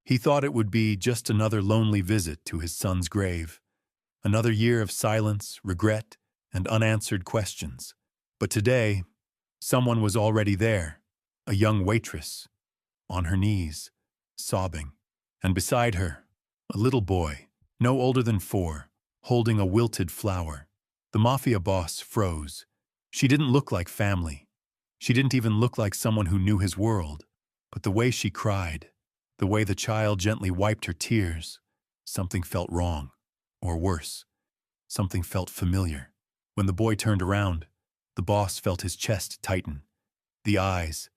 He thought it would be just another lonely visit to his son's grave, another year of silence, regret, and unanswered questions. But today, someone was already there, a young waitress, on her knees, sobbing, and beside her, a little boy, no older than 4, holding a wilted flower. The Mafia boss froze. She didn't look like family. She didn't even look like someone who knew his world. But the way she cried, the way the child gently wiped her tears, something felt wrong. Or worse, something felt familiar. When the boy turned around, the boss felt his chest tighten. The eyes,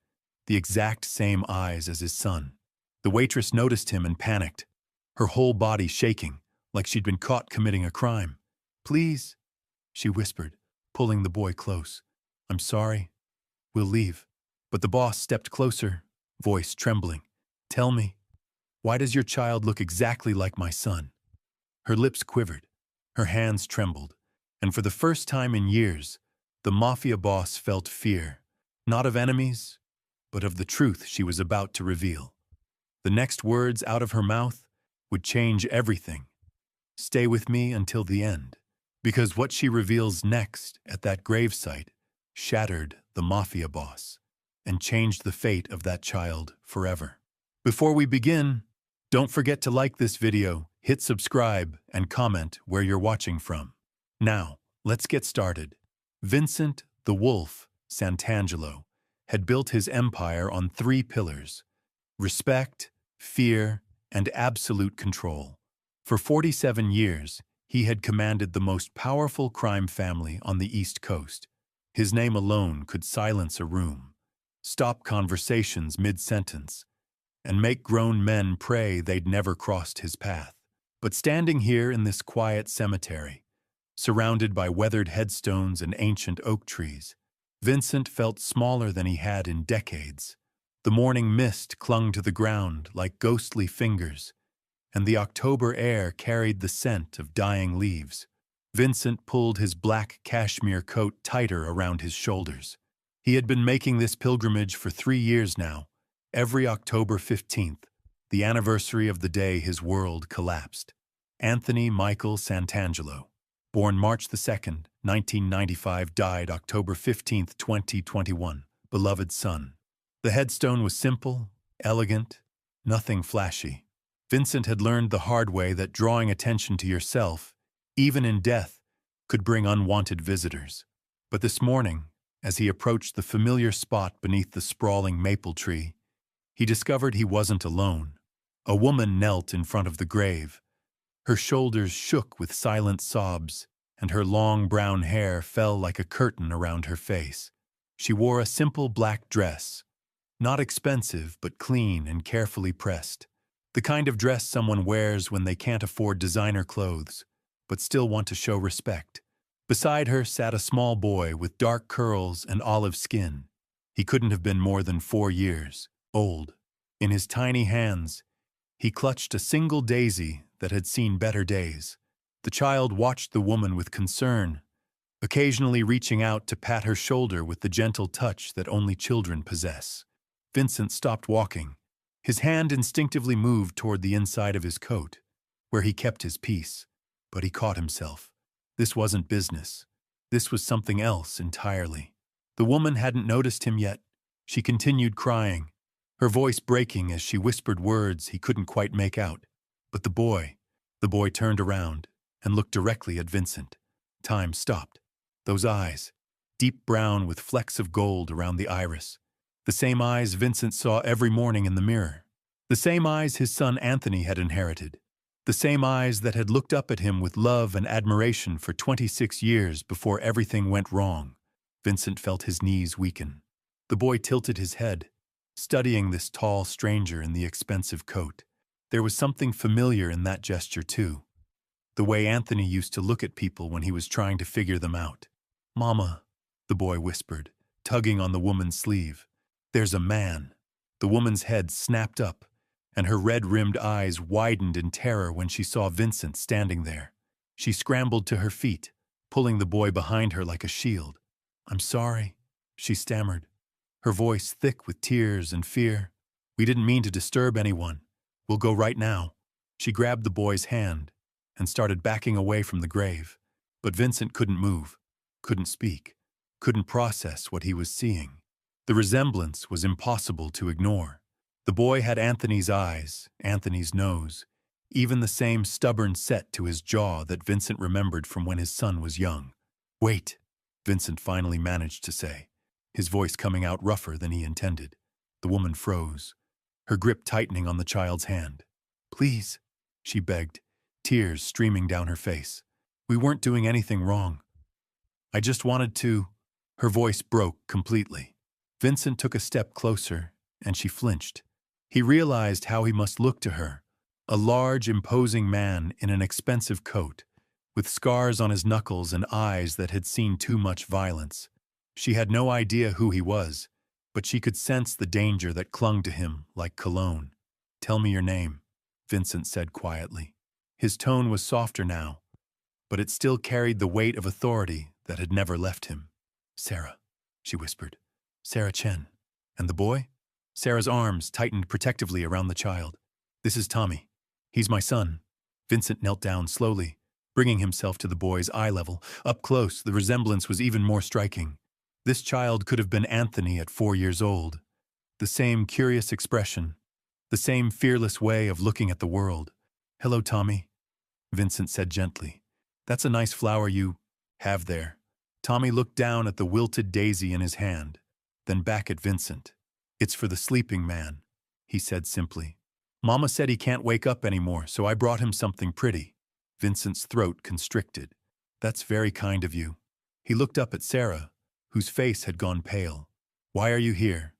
the exact same eyes as his son. The waitress noticed him and panicked, her whole body shaking, like she'd been caught committing a crime. "Please," she whispered, pulling the boy close. "I'm sorry. We'll leave." But the boss stepped closer, voice trembling. "Tell me, why does your child look exactly like my son?" Her lips quivered, her hands trembled, and for the first time in years, the Mafia boss felt fear, not of enemies, but of the truth she was about to reveal. The next words out of her mouth would change everything. "Stay with me until the end," because what she reveals next at that gravesite shattered the Mafia boss and changed the fate of that child forever. Before we begin, don't forget to like this video, hit subscribe, and comment where you're watching from. Now, let's get started. Vincent the Wolf Santangelo had built his empire on 3 pillars: respect, fear, and absolute control. For 47 years, he had commanded the most powerful crime family on the East Coast. His name alone could silence a room, stop conversations mid-sentence, and make grown men pray they'd never crossed his path. But standing here in this quiet cemetery, surrounded by weathered headstones and ancient oak trees, Vincent felt smaller than he had in decades. The morning mist clung to the ground like ghostly fingers, and the October air carried the scent of dying leaves. Vincent pulled his black cashmere coat tighter around his shoulders. He had been making this pilgrimage for 3 years now, every October 15th, the anniversary of the day his world collapsed. Anthony Michael Santangelo, born March 2nd, 1995, died October 15th, 2021, beloved son. The headstone was simple, elegant, nothing flashy. Vincent had learned the hard way that drawing attention to yourself, even in death, could bring unwanted visitors. But this morning, as he approached the familiar spot beneath the sprawling maple tree, he discovered he wasn't alone. A woman knelt in front of the grave. Her shoulders shook with silent sobs, and her long brown hair fell like a curtain around her face. She wore a simple black dress, not expensive but clean and carefully pressed. The kind of dress someone wears when they can't afford designer clothes, but still want to show respect. Beside her sat a small boy with dark curls and olive skin. He couldn't have been more than 4 years old. In his tiny hands, he clutched a single daisy that had seen better days. The child watched the woman with concern, occasionally reaching out to pat her shoulder with the gentle touch that only children possess. Vincent stopped walking. His hand instinctively moved toward the inside of his coat, where he kept his peace. But he caught himself. This wasn't business. This was something else entirely. The woman hadn't noticed him yet. She continued crying, her voice breaking as she whispered words he couldn't quite make out. But the boy turned around and looked directly at Vincent. Time stopped. Those eyes, deep brown with flecks of gold around the iris. The same eyes Vincent saw every morning in the mirror. The same eyes his son Anthony had inherited. The same eyes that had looked up at him with love and admiration for 26 years before everything went wrong. Vincent felt his knees weaken. The boy tilted his head, studying this tall stranger in the expensive coat. There was something familiar in that gesture, too. The way Anthony used to look at people when he was trying to figure them out. "Mama," the boy whispered, tugging on the woman's sleeve. "There's a man." The woman's head snapped up, and her red-rimmed eyes widened in terror when she saw Vincent standing there. She scrambled to her feet, pulling the boy behind her like a shield. "I'm sorry," she stammered, her voice thick with tears and fear. "We didn't mean to disturb anyone." We'll go right now. She grabbed the boy's hand and started backing away from the grave. But Vincent couldn't move, couldn't speak, couldn't process what he was seeing. The resemblance was impossible to ignore. The boy had Anthony's eyes, Anthony's nose, even the same stubborn set to his jaw that Vincent remembered from when his son was young. "Wait," Vincent finally managed to say, his voice coming out rougher than he intended. The woman froze, her grip tightening on the child's hand. "Please," she begged, tears streaming down her face. "We weren't doing anything wrong. I just wanted to—" Her voice broke completely. Vincent took a step closer, and she flinched. He realized how he must look to her, a large, imposing man in an expensive coat, with scars on his knuckles and eyes that had seen too much violence. She had no idea who he was, but she could sense the danger that clung to him like cologne. "Tell me your name," Vincent said quietly. His tone was softer now, but it still carried the weight of authority that had never left him. "Sarah," she whispered. "Sarah Chen." "And the boy?" Sarah's arms tightened protectively around the child. "This is Tommy. He's my son." Vincent knelt down slowly, bringing himself to the boy's eye level. Up close, the resemblance was even more striking. This child could have been Anthony at 4 years old. The same curious expression, the same fearless way of looking at the world. "Hello, Tommy," Vincent said gently. "That's a nice flower you have there." Tommy looked down at the wilted daisy in his hand, then back at Vincent. "It's for the sleeping man," he said simply. "Mama said he can't wake up anymore, so I brought him something pretty." Vincent's throat constricted. "That's very kind of you." He looked up at Sarah, whose face had gone pale. "Why are you here?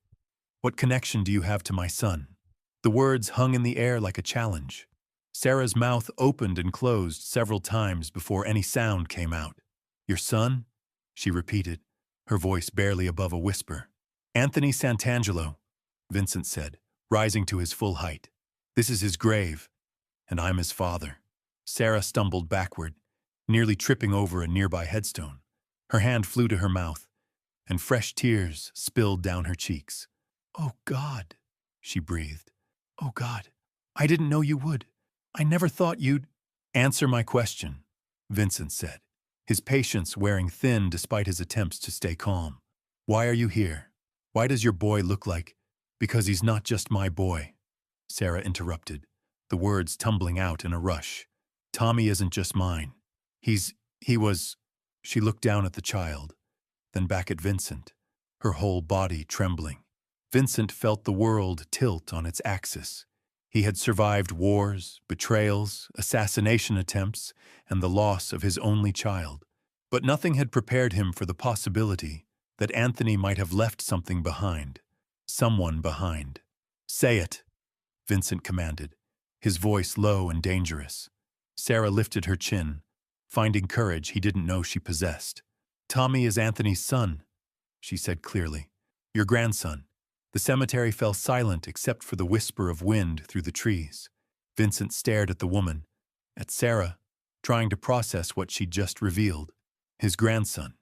What connection do you have to my son?" The words hung in the air like a challenge. Sarah's mouth opened and closed several times before any sound came out. "Your son?" she repeated, her voice barely above a whisper. "Anthony Santangelo," Vincent said, rising to his full height. "This is his grave, and I'm his father." Sarah stumbled backward, nearly tripping over a nearby headstone. Her hand flew to her mouth, and fresh tears spilled down her cheeks. "Oh, God," she breathed. "Oh, God, I didn't know you would. I never thought you'd—" "Answer my question," Vincent said, his patience wearing thin despite his attempts to stay calm. "Why are you here? Why does your boy look like—" "Because he's not just my boy," Sarah interrupted, the words tumbling out in a rush. "Tommy isn't just mine. He was—" She looked down at the child, then back at Vincent, her whole body trembling. Vincent felt the world tilt on its axis. He had survived wars, betrayals, assassination attempts, and the loss of his only child. But nothing had prepared him for the possibility that Anthony might have left something behind. Someone behind. "Say it," Vincent commanded, his voice low and dangerous. Sarah lifted her chin, finding courage he didn't know she possessed. "Tommy is Anthony's son," she said clearly. "Your grandson." The cemetery fell silent except for the whisper of wind through the trees. Vincent stared at the woman, at Sarah, trying to process what she'd just revealed. His grandson,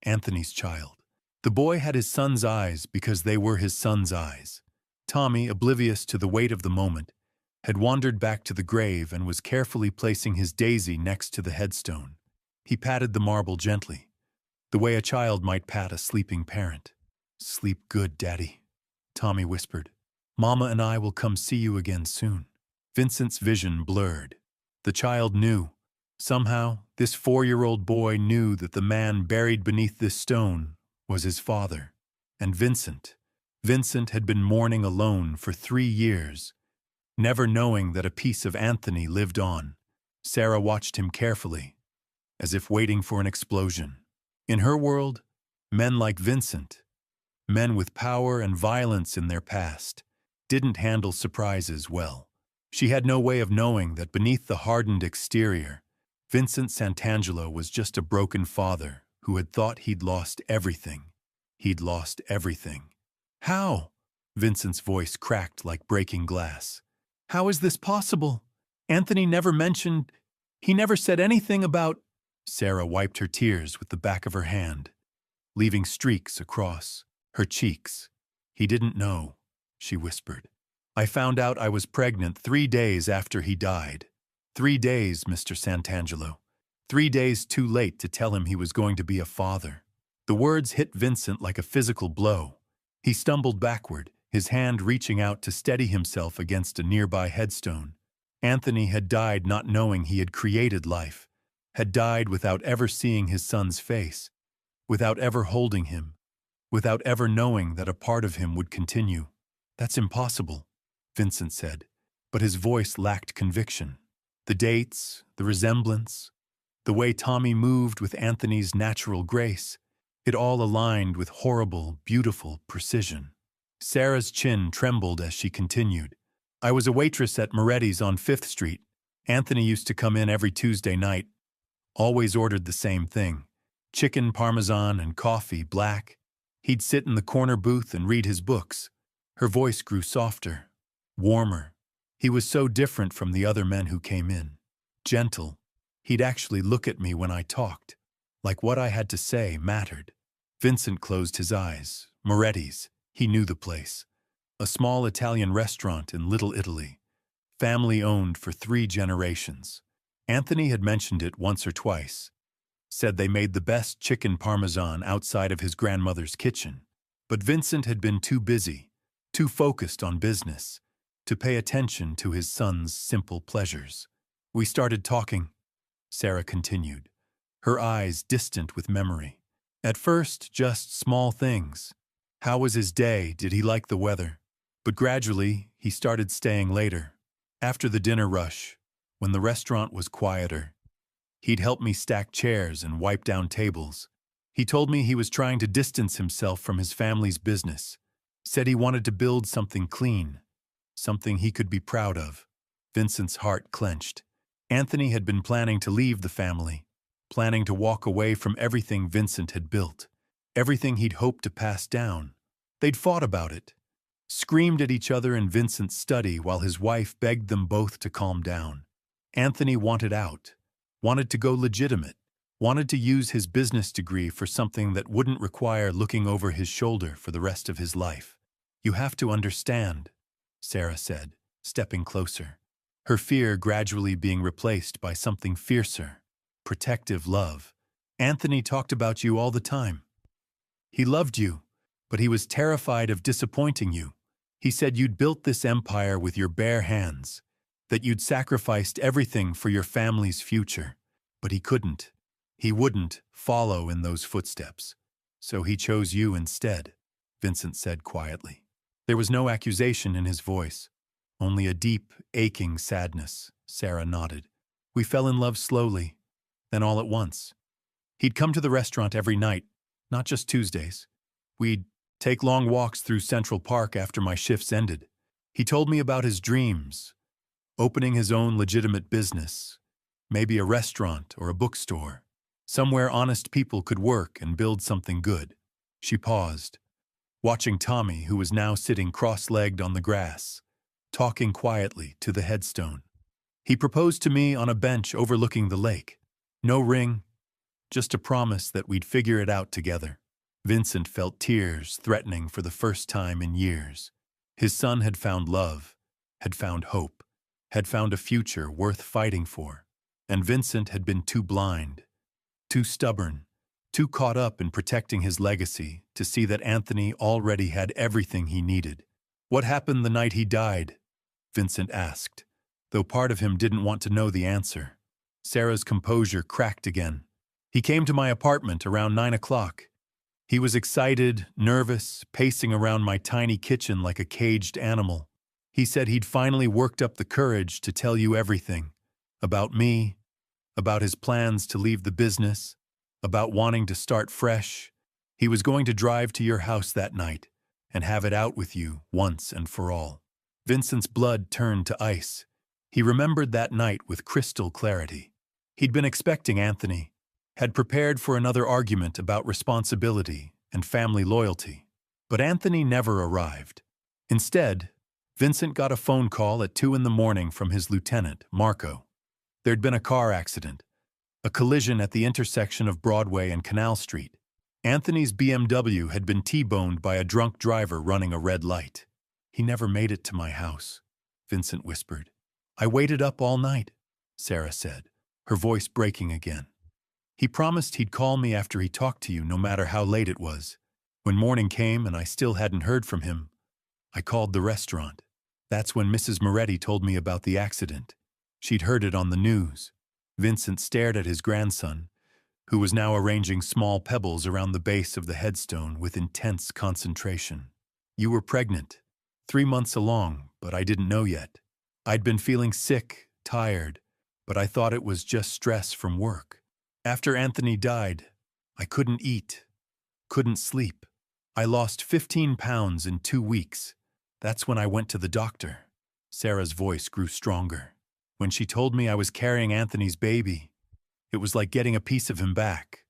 Anthony's child. The boy had his son's eyes because they were his son's eyes. Tommy, oblivious to the weight of the moment, had wandered back to the grave and was carefully placing his daisy next to the headstone. He patted the marble gently, the way a child might pat a sleeping parent. "Sleep good, Daddy," Tommy whispered. "Mama and I will come see you again soon." Vincent's vision blurred. The child knew. Somehow, this 4-year-old boy knew that the man buried beneath this stone was his father. And Vincent had been mourning alone for 3 years, never knowing that a piece of Anthony lived on. Sarah watched him carefully, as if waiting for an explosion. In her world, men like Vincent, men with power and violence in their past, didn't handle surprises well. She had no way of knowing that beneath the hardened exterior, Vincent Santangelo was just a broken father who had thought he'd lost everything. He'd lost everything. "How?" Vincent's voice cracked like breaking glass. "How is this possible? Anthony never mentioned— he never said anything about—" Sarah wiped her tears with the back of her hand, leaving streaks across her cheeks. "He didn't know," she whispered. I found out I was pregnant 3 days after he died. 3 days, Mr. Santangelo. 3 days too late to tell him he was going to be a father. The words hit Vincent like a physical blow. He stumbled backward, his hand reaching out to steady himself against a nearby headstone. Anthony had died not knowing he had created life, had died without ever seeing his son's face, without ever holding him, without ever knowing that a part of him would continue. That's impossible, Vincent said, but his voice lacked conviction. The dates, the resemblance, the way Tommy moved with Anthony's natural grace, it all aligned with horrible, beautiful precision. Sarah's chin trembled as she continued. I was a waitress at Moretti's on 5th Street. Anthony used to come in every Tuesday night. Always ordered the same thing. Chicken parmesan and coffee black. He'd sit in the corner booth and read his books. Her voice grew softer, warmer. He was so different from the other men who came in. Gentle. He'd actually look at me when I talked, like what I had to say mattered. Vincent closed his eyes. Moretti's. He knew the place. A small Italian restaurant in Little Italy. Family-owned for 3 generations. Anthony had mentioned it once or twice. Said they made the best chicken parmesan outside of his grandmother's kitchen. But Vincent had been too busy, too focused on business, to pay attention to his son's simple pleasures. We started talking, Sarah continued, her eyes distant with memory. At first, just small things. How was his day? Did he like the weather? But gradually, he started staying later. After the dinner rush, when the restaurant was quieter, he'd help me stack chairs and wipe down tables. He told me he was trying to distance himself from his family's business. Said he wanted to build something clean, something he could be proud of. Vincent's heart clenched. Anthony had been planning to leave the family, planning to walk away from everything Vincent had built, everything he'd hoped to pass down. They'd fought about it, screamed at each other in Vincent's study while his wife begged them both to calm down. Anthony wanted out, wanted to go legitimate, wanted to use his business degree for something that wouldn't require looking over his shoulder for the rest of his life. You have to understand, Sarah said, stepping closer, her fear gradually being replaced by something fiercer, protective love. Anthony talked about you all the time. He loved you, but he was terrified of disappointing you. He said you'd built this empire with your bare hands, that you'd sacrificed everything for your family's future, but he couldn't. He wouldn't follow in those footsteps. So he chose you instead, Vincent said quietly. There was no accusation in his voice, only a deep, aching sadness. Sarah nodded. We fell in love slowly, then all at once. He'd come to the restaurant every night, not just Tuesdays. We'd take long walks through Central Park after my shifts ended. He told me about his dreams, opening his own legitimate business, maybe a restaurant or a bookstore, somewhere honest people could work and build something good. She paused, watching Tommy, who was now sitting cross-legged on the grass, talking quietly to the headstone. He proposed to me on a bench overlooking the lake. No ring, just a promise that we'd figure it out together. Vincent felt tears threatening for the first time in years. His son had found love, had found hope, had found a future worth fighting for. And Vincent had been too blind, too stubborn, too caught up in protecting his legacy to see that Anthony already had everything he needed. What happened the night he died? Vincent asked, though part of him didn't want to know the answer. Sarah's composure cracked again. He came to my apartment around 9 o'clock. He was excited, nervous, pacing around my tiny kitchen like a caged animal. He said he'd finally worked up the courage to tell you everything. About me, about his plans to leave the business, about wanting to start fresh. He was going to drive to your house that night and have it out with you once and for all. Vincent's blood turned to ice. He remembered that night with crystal clarity. He'd been expecting Anthony, had prepared for another argument about responsibility and family loyalty. But Anthony never arrived. Instead, Vincent got a phone call at 2 a.m. from his lieutenant, Marco. There'd been a car accident, a collision at the intersection of Broadway and Canal Street. Anthony's BMW had been T-boned by a drunk driver running a red light. He never made it to my house, Vincent whispered. I waited up all night, Sarah said, her voice breaking again. He promised he'd call me after he talked to you, no matter how late it was. When morning came and I still hadn't heard from him, I called the restaurant. That's when Mrs. Moretti told me about the accident. She'd heard it on the news. Vincent stared at his grandson, who was now arranging small pebbles around the base of the headstone with intense concentration. You were pregnant, 3 months along, but I didn't know yet. I'd been feeling sick, tired, but I thought it was just stress from work. After Anthony died, I couldn't eat, couldn't sleep. I lost 15 pounds in 2 weeks. That's when I went to the doctor. Sarah's voice grew stronger. When she told me I was carrying Anthony's baby, it was like getting a piece of him back,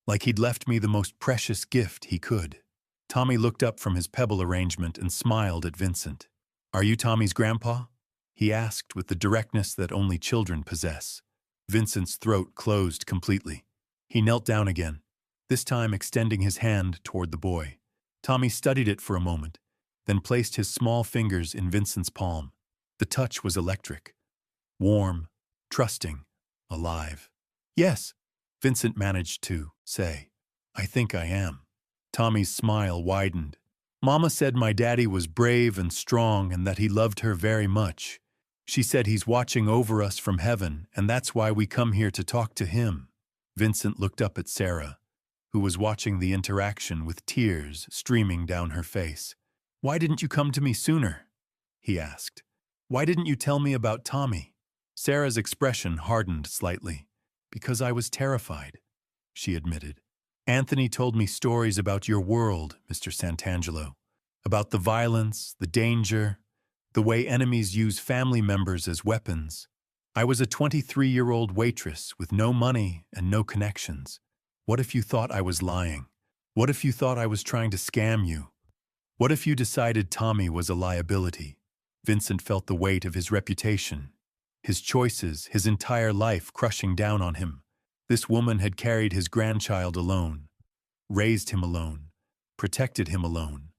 like he'd left me the most precious gift he could. Tommy looked up from his pebble arrangement and smiled at Vincent. Are you Tommy's grandpa? He asked with the directness that only children possess. Vincent's throat closed completely. He knelt down again, this time extending his hand toward the boy. Tommy studied it for a moment, then placed his small fingers in Vincent's palm. The touch was electric, warm, trusting, alive. Yes, Vincent managed to say. I think I am. Tommy's smile widened. Mama said my daddy was brave and strong and that he loved her very much. She said he's watching over us from heaven, and that's why we come here to talk to him. Vincent looked up at Sarah, who was watching the interaction with tears streaming down her face. Why didn't you come to me sooner? He asked. Why didn't you tell me about Tommy? Sarah's expression hardened slightly. Because I was terrified, she admitted. Anthony told me stories about your world, Mr. Santangelo, about the violence, the danger, the way enemies use family members as weapons. I was a 23-year-old waitress with no money and no connections. What if you thought I was lying? What if you thought I was trying to scam you? What if you decided Tommy was a liability? Vincent felt the weight of his reputation, his choices, his entire life crushing down on him. This woman had carried his grandchild alone, raised him alone, protected him alone,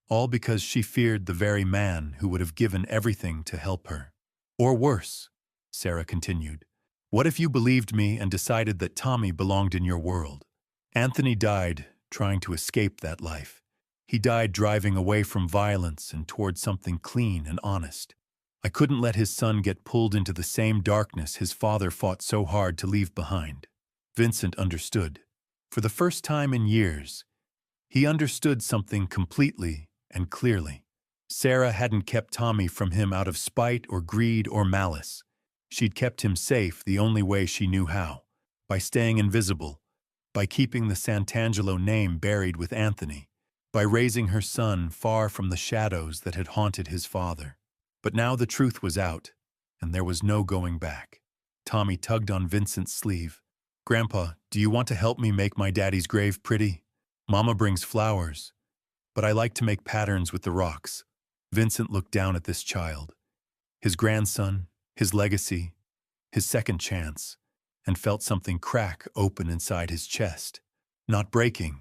all because she feared the very man who would have given everything to help her. Or worse, Sarah continued, what if you believed me and decided that Tommy belonged in your world? Anthony died trying to escape that life. He died driving away from violence and toward something clean and honest. I couldn't let his son get pulled into the same darkness his father fought so hard to leave behind. Vincent understood. For the first time in years, he understood something completely and clearly. Sarah hadn't kept Tommy from him out of spite or greed or malice. She'd kept him safe the only way she knew how, by staying invisible, by keeping the Santangelo name buried with Anthony, by raising her son far from the shadows that had haunted his father. But now the truth was out, and there was no going back. Tommy tugged on Vincent's sleeve. Grandpa, do you want to help me make my daddy's grave pretty? Mama brings flowers, but I like to make patterns with the rocks. Vincent looked down at this child, his grandson, his legacy, his second chance, and felt something crack open inside his chest. Not breaking,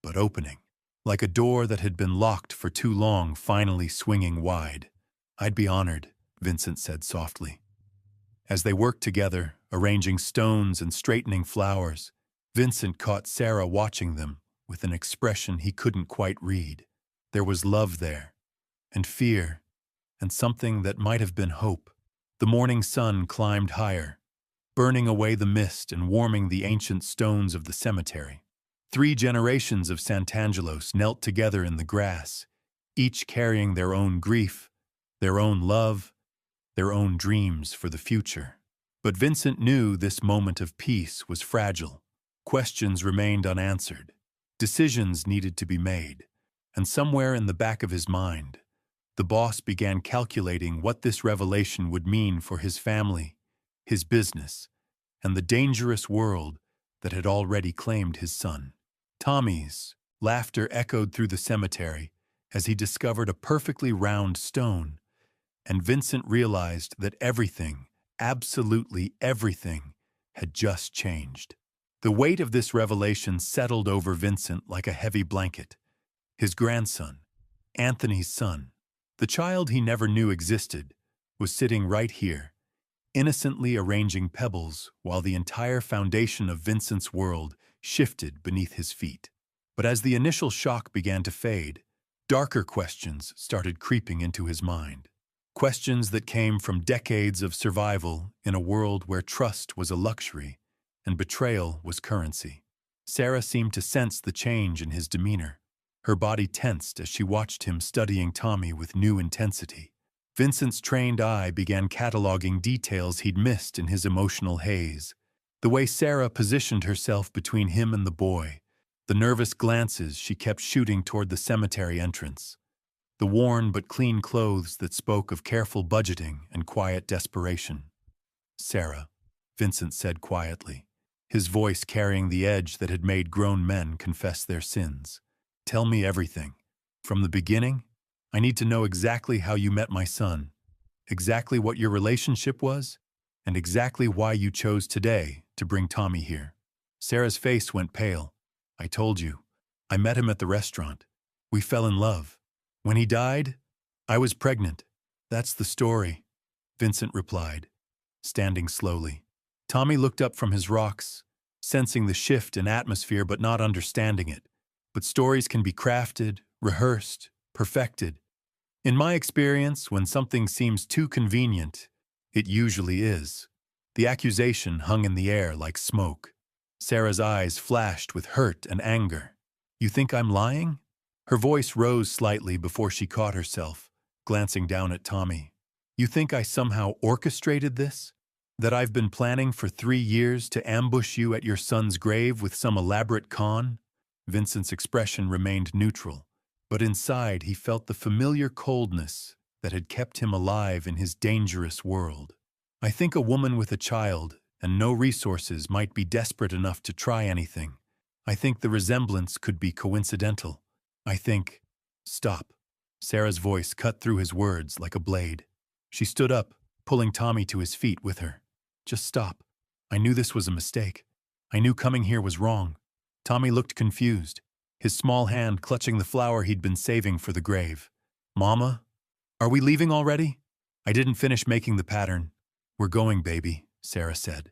but opening, like a door that had been locked for too long finally swinging wide. I'd be honored, Vincent said softly. As they worked together, arranging stones and straightening flowers, Vincent caught Sarah watching them with an expression he couldn't quite read. There was love there, and fear, and something that might have been hope. The morning sun climbed higher, burning away the mist and warming the ancient stones of the cemetery. 3 generations of Santangelos knelt together in the grass, each carrying their own grief, their own love, their own dreams for the future. But Vincent knew this moment of peace was fragile. Questions remained unanswered. Decisions needed to be made. And somewhere in the back of his mind, the boss began calculating what this revelation would mean for his family, his business, and the dangerous world that had already claimed his son. Tommy's laughter echoed through the cemetery as he discovered a perfectly round stone, and Vincent realized that everything, absolutely everything, had just changed. The weight of this revelation settled over Vincent like a heavy blanket. His grandson, Anthony's son, The child he never knew existed was sitting right here, innocently arranging pebbles while the entire foundation of Vincent's world shifted beneath his feet. But as the initial shock began to fade, darker questions started creeping into his mind. Questions that came from decades of survival in a world where trust was a luxury and betrayal was currency. Sarah seemed to sense the change in his demeanor. Her body tensed as she watched him studying Tommy with new intensity. Vincent's trained eye began cataloging details he'd missed in his emotional haze. The way Sarah positioned herself between him and the boy, the nervous glances she kept shooting toward the cemetery entrance, the worn but clean clothes that spoke of careful budgeting and quiet desperation. "Sarah," Vincent said quietly, his voice carrying the edge that had made grown men confess their sins. "Tell me everything. From the beginning? I need to know exactly how you met my son, exactly what your relationship was, and exactly why you chose today to bring Tommy here." Sarah's face went pale. "I told you. I met him at the restaurant. We fell in love. When he died, I was pregnant. That's the story," Vincent replied, standing slowly. Tommy looked up from his rocks, sensing the shift in atmosphere but not understanding it. But stories can be crafted, rehearsed, perfected. In my experience, when something seems too convenient, it usually is. The accusation hung in the air like smoke. Sarah's eyes flashed with hurt and anger. "You think I'm lying?" Her voice rose slightly before she caught herself, glancing down at Tommy. "You think I somehow orchestrated this? That I've been planning for 3 years to ambush you at your son's grave with some elaborate con?" Vincent's expression remained neutral, but inside he felt the familiar coldness that had kept him alive in his dangerous world. "I think a woman with a child and no resources might be desperate enough to try anything. I think the resemblance could be coincidental. I think—" "Stop." Sarah's voice cut through his words like a blade. She stood up, pulling Tommy to his feet with her. "Just stop. I knew this was a mistake. I knew coming here was wrong." Tommy looked confused, his small hand clutching the flower he'd been saving for the grave. "Mama, are we leaving already? I didn't finish making the pattern." "We're going, baby," Sarah said,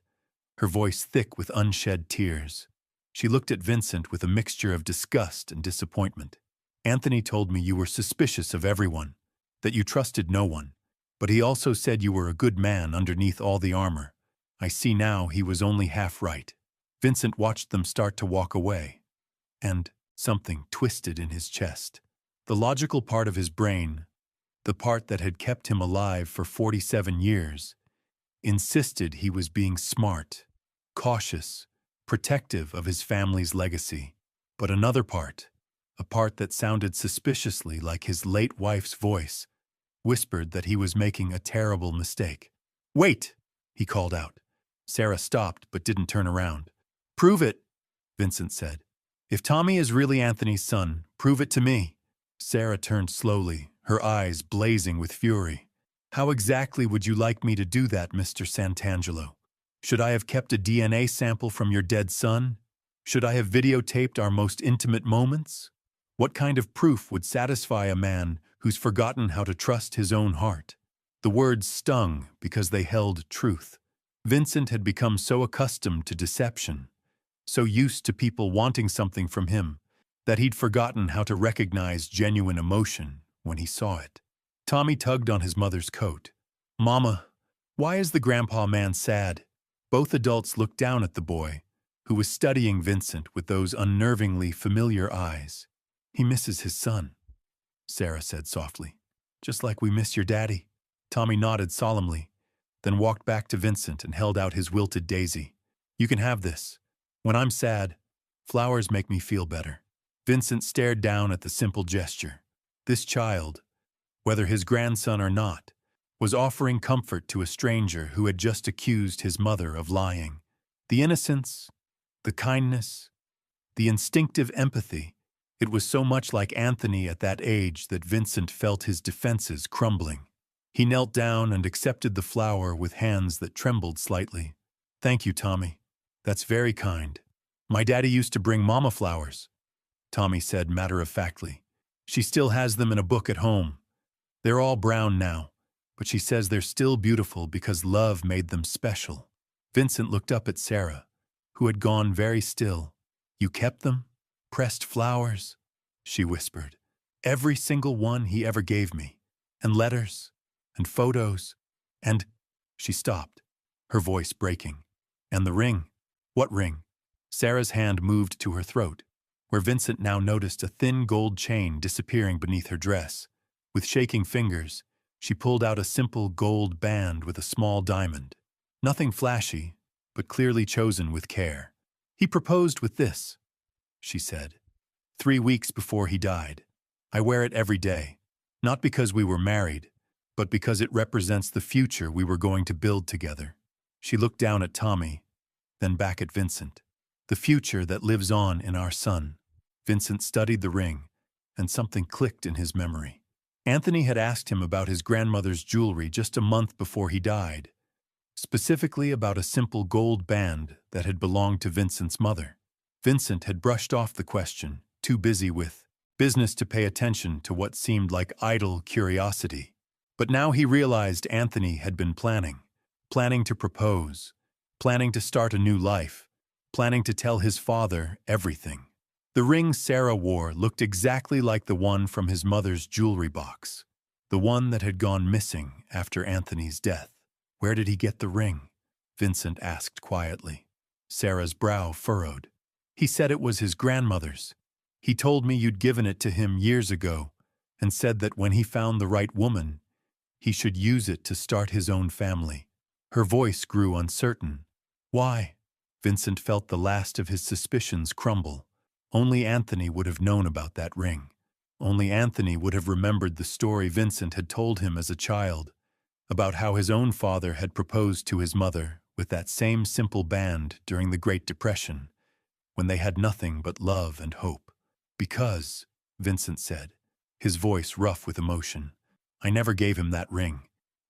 her voice thick with unshed tears. She looked at Vincent with a mixture of disgust and disappointment. "Anthony told me you were suspicious of everyone, that you trusted no one. But he also said you were a good man underneath all the armor. I see now he was only half right." Vincent watched them start to walk away, and something twisted in his chest. The logical part of his brain, the part that had kept him alive for 47 years, insisted he was being smart, cautious, protective of his family's legacy. But another part, a part that sounded suspiciously like his late wife's voice, whispered that he was making a terrible mistake. "Wait!" he called out. Sarah stopped but didn't turn around. "Prove it," Vincent said. "If Tommy is really Anthony's son, prove it to me." Sarah turned slowly, her eyes blazing with fury. "How exactly would you like me to do that, Mr. Santangelo? Should I have kept a DNA sample from your dead son? Should I have videotaped our most intimate moments? What kind of proof would satisfy a man who's forgotten how to trust his own heart?" The words stung because they held truth. Vincent had become so accustomed to deception, so used to people wanting something from him, that he'd forgotten how to recognize genuine emotion when he saw it. Tommy tugged on his mother's coat. "Mama, why is the grandpa man sad?" Both adults looked down at the boy, who was studying Vincent with those unnervingly familiar eyes. "He misses his son," Sarah said softly. "Just like we miss your daddy." Tommy nodded solemnly, then walked back to Vincent and held out his wilted daisy. "You can have this. When I'm sad, flowers make me feel better." Vincent stared down at the simple gesture. This child, whether his grandson or not, was offering comfort to a stranger who had just accused his mother of lying. The innocence, the kindness, the instinctive empathy, it was so much like Anthony at that age that Vincent felt his defenses crumbling. He knelt down and accepted the flower with hands that trembled slightly. "Thank you, Tommy. That's very kind. My daddy used to bring Mama flowers," Tommy said matter-of-factly. "She still has them in a book at home. They're all brown now, but she says they're still beautiful because love made them special. Vincent looked up at Sarah, who had gone very still. You kept them? Pressed flowers? She whispered. Every single one he ever gave me. And letters. And photos. And… She stopped, her voice breaking. And the ring? What ring? Sarah's hand moved to her throat, where Vincent now noticed a thin gold chain disappearing beneath her dress. With shaking fingers, she pulled out a simple gold band with a small diamond. Nothing flashy, but clearly chosen with care. He proposed with this, she said, 3 weeks before he died. I wear it every day, not because we were married, but because it represents the future we were going to build together. She looked down at Tommy, then back at Vincent. The future that lives on in our son. Vincent studied the ring, and something clicked in his memory. Anthony had asked him about his grandmother's jewelry just a month before he died, specifically about a simple gold band that had belonged to Vincent's mother. Vincent had brushed off the question, too busy with business to pay attention to what seemed like idle curiosity. But now he realized Anthony had been planning to propose, planning to start a new life, planning to tell his father everything. The ring Sarah wore looked exactly like the one from his mother's jewelry box, the one that had gone missing after Anthony's death. Where did he get the ring? Vincent asked quietly. Sarah's brow furrowed. He said it was his grandmother's. He told me you'd given it to him years ago and said that when he found the right woman, he should use it to start his own family. Her voice grew uncertain. Why? Vincent felt the last of his suspicions crumble. Only Anthony would have known about that ring. Only Anthony would have remembered the story Vincent had told him as a child, about how his own father had proposed to his mother with that same simple band during the Great Depression, when they had nothing but love and hope. Because, Vincent said, his voice rough with emotion, I never gave him that ring.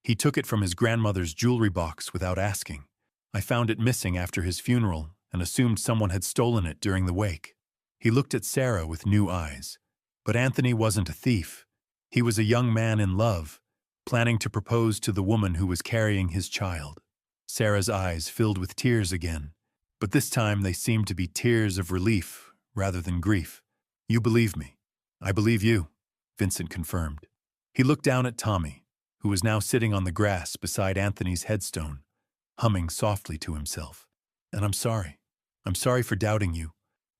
He took it from his grandmother's jewelry box without asking. I found it missing after his funeral and assumed someone had stolen it during the wake. He looked at Sarah with new eyes. But Anthony wasn't a thief. He was a young man in love, planning to propose to the woman who was carrying his child. Sarah's eyes filled with tears again, but this time they seemed to be tears of relief rather than grief. You believe me. I believe you, Vincent confirmed. He looked down at Tommy, who was now sitting on the grass beside Anthony's headstone, humming softly to himself. And I'm sorry. I'm sorry for doubting you,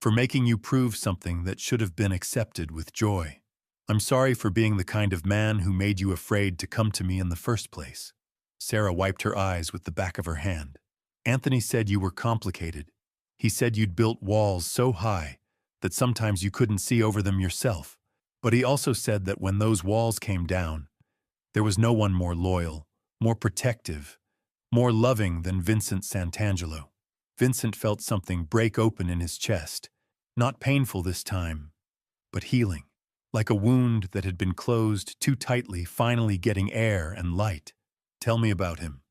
for making you prove something that should have been accepted with joy. I'm sorry for being the kind of man who made you afraid to come to me in the first place. Sarah wiped her eyes with the back of her hand. Anthony said you were complicated. He said you'd built walls so high that sometimes you couldn't see over them yourself. But he also said that when those walls came down, there was no one more loyal, more protective, more loving than Vincent Santangelo. Vincent felt something break open in his chest, not painful this time, but healing, like a wound that had been closed too tightly finally getting air and light. Tell me about him,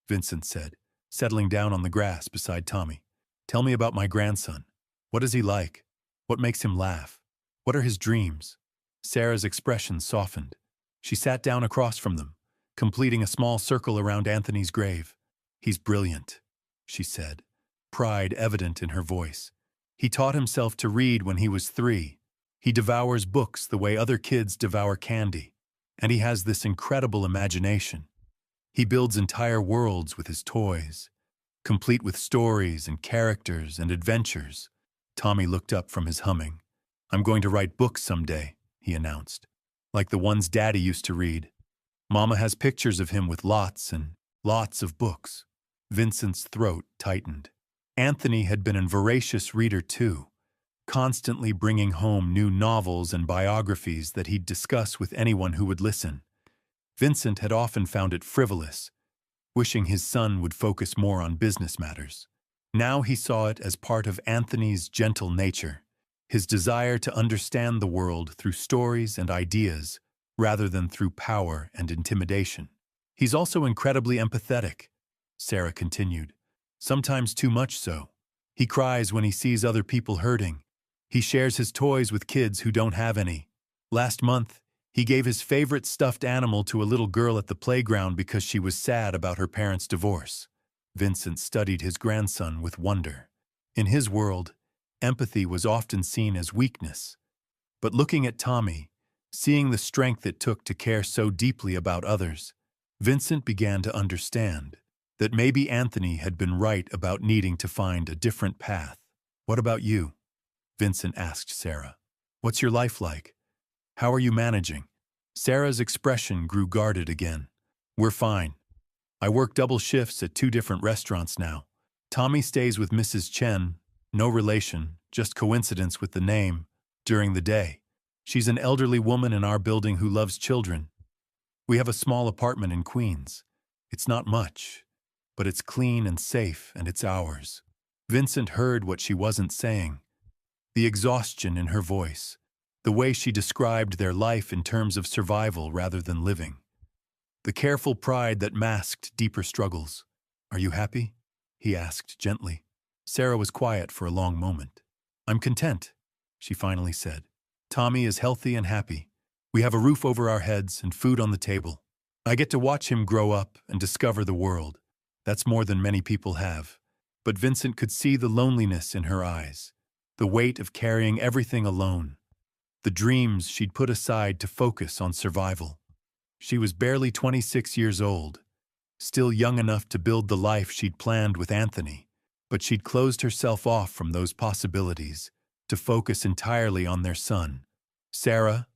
Vincent said, settling down on the grass beside Tommy. Tell me about my grandson. What is he like? What makes him laugh? What are his dreams? Sarah's expression softened. She sat down across from them, completing a small circle around Anthony's grave. He's brilliant, she said, pride evident in her voice. He taught himself to read when he was 3. He devours books the way other kids devour candy, and he has this incredible imagination. He builds entire worlds with his toys, complete with stories and characters and adventures. Tommy looked up from his humming. I'm going to write books someday, he announced, like the ones Daddy used to read. Mama has pictures of him with lots and lots of books. Vincent's throat tightened. Anthony had been a voracious reader too, constantly bringing home new novels and biographies that he'd discuss with anyone who would listen. Vincent had often found it frivolous, wishing his son would focus more on business matters. Now he saw it as part of Anthony's gentle nature, his desire to understand the world through stories and ideas rather than through power and intimidation. He's also incredibly empathetic, Sarah continued, sometimes too much so. He cries when he sees other people hurting. He shares his toys with kids who don't have any. Last month, He gave his favorite stuffed animal to a little girl at the playground because she was sad about her parents' divorce. Vincent studied his grandson with wonder. In his world, empathy was often seen as weakness. But looking at Tommy, seeing the strength it took to care so deeply about others, Vincent began to understand that maybe Anthony had been right about needing to find a different path. "What about you?" Vincent asked Sarah. "What's your life like? How are you managing?" Sarah's expression grew guarded again. "We're fine. I work double shifts at 2 different restaurants now. Tommy stays with Mrs. Chen, no relation, just coincidence with the name, during the day. She's an elderly woman in our building who loves children. We have a small apartment in Queens. It's not much, but it's clean and safe, and it's ours." Vincent heard what she wasn't saying. The exhaustion in her voice, the way she described their life in terms of survival rather than living. The careful pride that masked deeper struggles. "Are you happy?" he asked gently. Sarah was quiet for a long moment. "I'm content," she finally said. "Tommy is healthy and happy. We have a roof over our heads and food on the table. I get to watch him grow up and discover the world. That's more than many people have." But Vincent could see the loneliness in her eyes, the weight of carrying everything alone, the dreams she'd put aside to focus on survival. She was barely 26 years old, still young enough to build the life she'd planned with Anthony, but she'd closed herself off from those possibilities to focus entirely on their son. "Sarah,"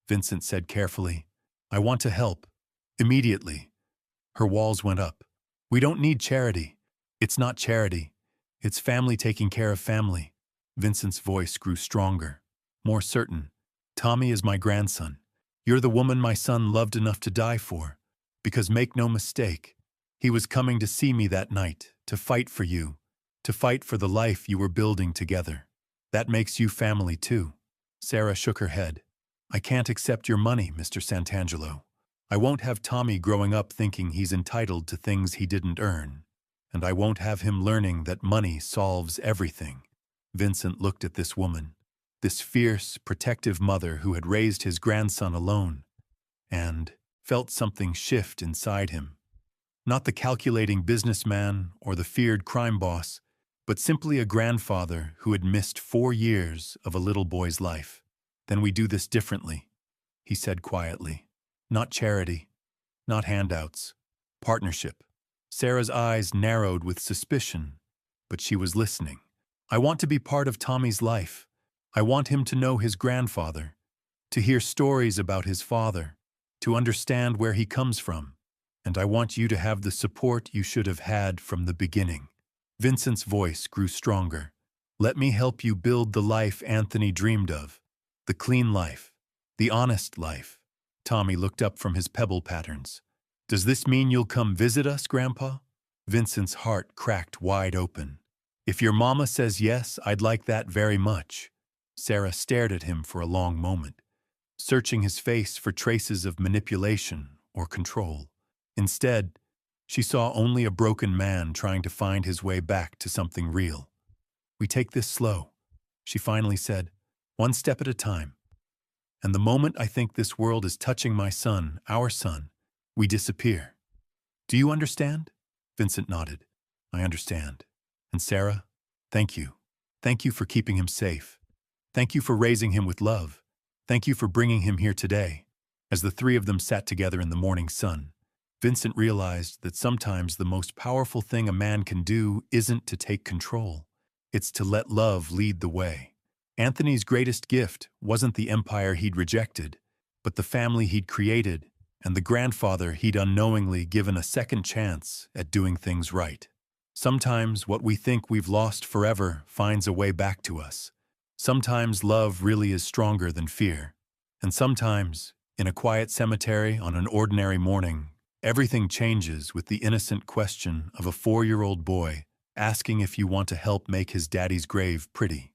Vincent said carefully, "I want to help. Immediately." Her walls went up. "We don't need charity. It's not charity. It's family taking care of family." Vincent's voice grew stronger, more certain. "Tommy is my grandson. You're the woman my son loved enough to die for. Because make no mistake, he was coming to see me that night, to fight for you, to fight for the life you were building together. That makes you family too." Sarah shook her head. "I can't accept your money, Mr. Santangelo. I won't have Tommy growing up thinking he's entitled to things he didn't earn. And I won't have him learning that money solves everything." Vincent looked at this woman, this fierce, protective mother who had raised his grandson alone, and felt something shift inside him. Not the calculating businessman or the feared crime boss, but simply a grandfather who had missed 4 years of a little boy's life. "Then we do this differently," he said quietly. "Not charity, not handouts, partnership." Sarah's eyes narrowed with suspicion, but she was listening. "I want to be part of Tommy's life. I want him to know his grandfather, to hear stories about his father, to understand where he comes from. And I want you to have the support you should have had from the beginning." Vincent's voice grew stronger. "Let me help you build the life Anthony dreamed of, the clean life, the honest life." Tommy looked up from his pebble patterns. "Does this mean you'll come visit us, Grandpa?" Vincent's heart cracked wide open. "If your mama says yes, I'd like that very much." Sarah stared at him for a long moment, searching his face for traces of manipulation or control. Instead, she saw only a broken man trying to find his way back to something real. "We take this slow," she finally said, "one step at a time. And the moment I think this world is touching my son, our son, we disappear. Do you understand?" Vincent nodded. "I understand. And Sarah, thank you. Thank you for keeping him safe. Thank you for raising him with love. Thank you for bringing him here today." As the 3 of them sat together in the morning sun, Vincent realized that sometimes the most powerful thing a man can do isn't to take control. It's to let love lead the way. Anthony's greatest gift wasn't the empire he'd rejected, but the family he'd created and the grandfather he'd unknowingly given a second chance at doing things right. Sometimes what we think we've lost forever finds a way back to us. Sometimes love really is stronger than fear. And sometimes, in a quiet cemetery on an ordinary morning, everything changes with the innocent question of a 4-year-old boy asking if you want to help make his daddy's grave pretty.